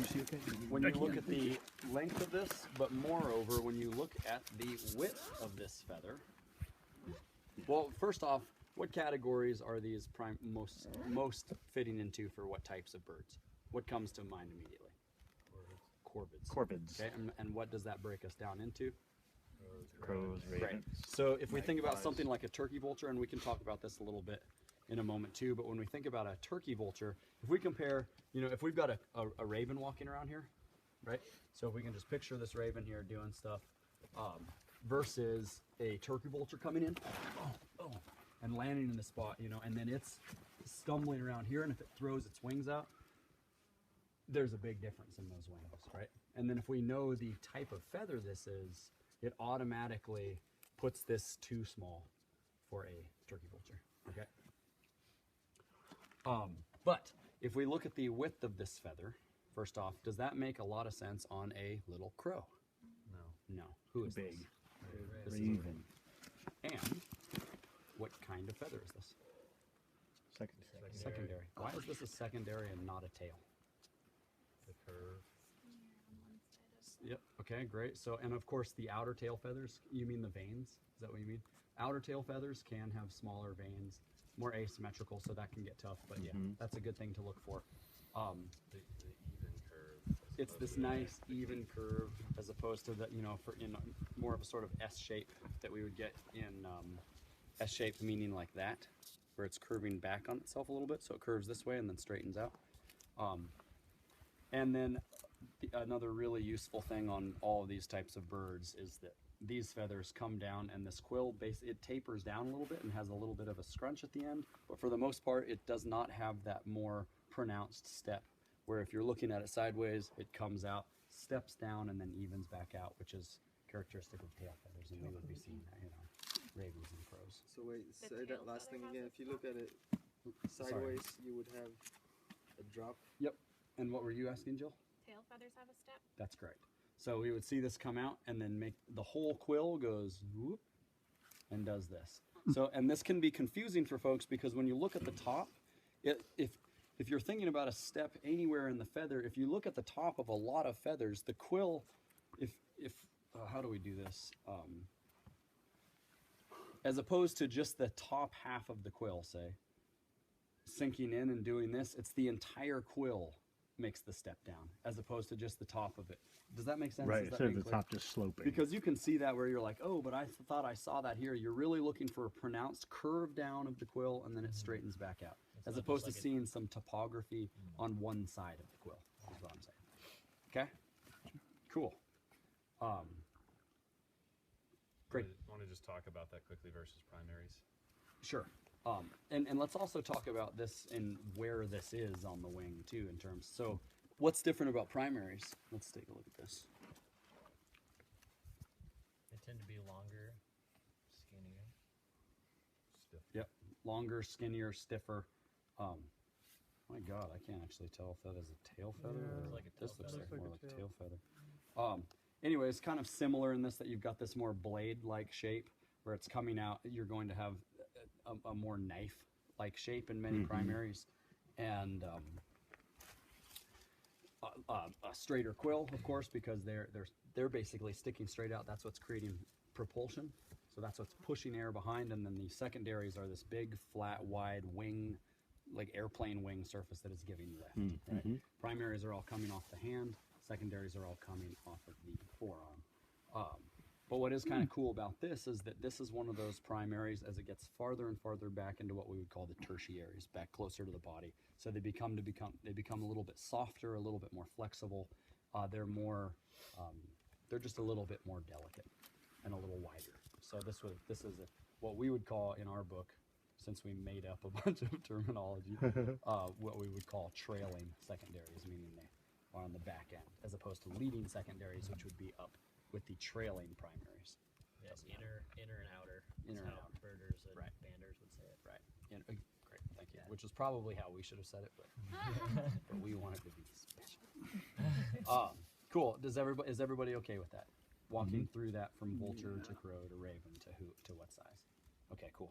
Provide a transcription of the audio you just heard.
you see okay? When you look at the length of this, but moreover, when you look at the width of this feather, well, first off, what categories are these most fitting into for what types of birds? What comes to mind immediately? Corvids. Corvids. Okay, and what does that break us down into? Crows, ravens. Right. So if we think about something like a turkey vulture, and we can talk about this a little bit in a moment too, but when we think about a turkey vulture, if we compare, if we've got a raven walking around here, right? So if we can just picture this raven here doing stuff versus a turkey vulture coming in and landing in the spot, and then it's stumbling around here, and if it throws its wings out, there's a big difference in those wings, right? And then if we know the type of feather this is, it automatically puts this too small for a turkey vulture, okay? But if we look at the width of this feather, first off, does that make a lot of sense on a little crow? No. No. Who is big? This is a Raven. And what kind of feather is this? Secondary. Why is this a secondary and not a tail? The curve. Yep. Okay, great. So, and of course the outer tail feathers, you mean the veins? Is that what you mean? Outer tail feathers can have smaller veins, more asymmetrical, so that can get tough, but yeah, that's a good thing to look for. The even curve. It's this nice even curve as opposed to the, for in more of a sort of S shape that we would get in S shape, meaning like that, where it's curving back on itself a little bit, so it curves this way and then straightens out. And then another really useful thing on all of these types of birds is that these feathers come down and this quill it tapers down a little bit and has a little bit of a scrunch at the end, but for the most part it does not have that more pronounced step where if you're looking at it sideways it comes out, steps down, and then evens back out, which is characteristic of tail feathers, and we would be seeing that, ravens and crows. So wait, say tail that last thing feather again. has If you look at it Sorry. sideways, you would have a drop. Yep. And what were you asking, Jill? Tail feathers have a step. That's correct. So we would see this come out and then make the whole quill goes whoop and does this. So, and this can be confusing for folks because when you look at the top, if you're thinking about a step anywhere in the feather, if you look at the top of a lot of feathers, the quill, how do we do this? As opposed to just the top half of the quill, say, sinking in and doing this, it's the entire quill makes the step down as opposed to just the top of it. Does that make sense? Right, Does that instead of make the clear? top just sloping. Because you can see that where you're like, oh, but I thought I saw that here. You're really looking for a pronounced curve down of the quill and then it straightens back out. As opposed to seeing some topography on one side of the quill, is what I'm saying. Okay? Cool. Great. Want to just talk about that quickly versus primaries? Sure. And let's also talk about this and where this is on the wing too in terms. So what's different about primaries? Let's take a look at this. They tend to be longer, skinnier. Stiff. Yep. Longer, skinnier, stiffer. My God, I can't actually tell if that is a tail feather. Yeah, or like a tail this looks feather. like more Looks like like a a tail feather. Anyways, kind of similar in this that you've got this more blade-like shape where it's coming out. You're going to have a more knife-like shape in many primaries, and a straighter quill, of course, because they're basically sticking straight out. That's what's creating propulsion. So that's what's pushing air behind, and then the secondaries are this big, flat, wide wing, like airplane wing surface that is giving lift. Right? Primaries are all coming off the hand. Secondaries are all coming off of the forearm. But what is kind of cool about this is that this is one of those primaries as it gets farther and farther back into what we would call the tertiaries, back closer to the body. So they become a little bit softer, a little bit more flexible. They're just a little bit more delicate and a little wider. So this is what we would call in our book, since we made up a bunch of terminology, what we would call trailing secondaries, meaning they are on the back end, as opposed to leading secondaries, which would be up with the trailing primaries. Yeah, inner and outer. Inner and That's how outer. birders and Right. banders would say it. Right. Great. Thank you. Yeah. Which is probably how we should have said it, but we want it to be special. Cool. Is everybody okay with that? Walking through that from vulture to crow to raven to what size? Okay, cool.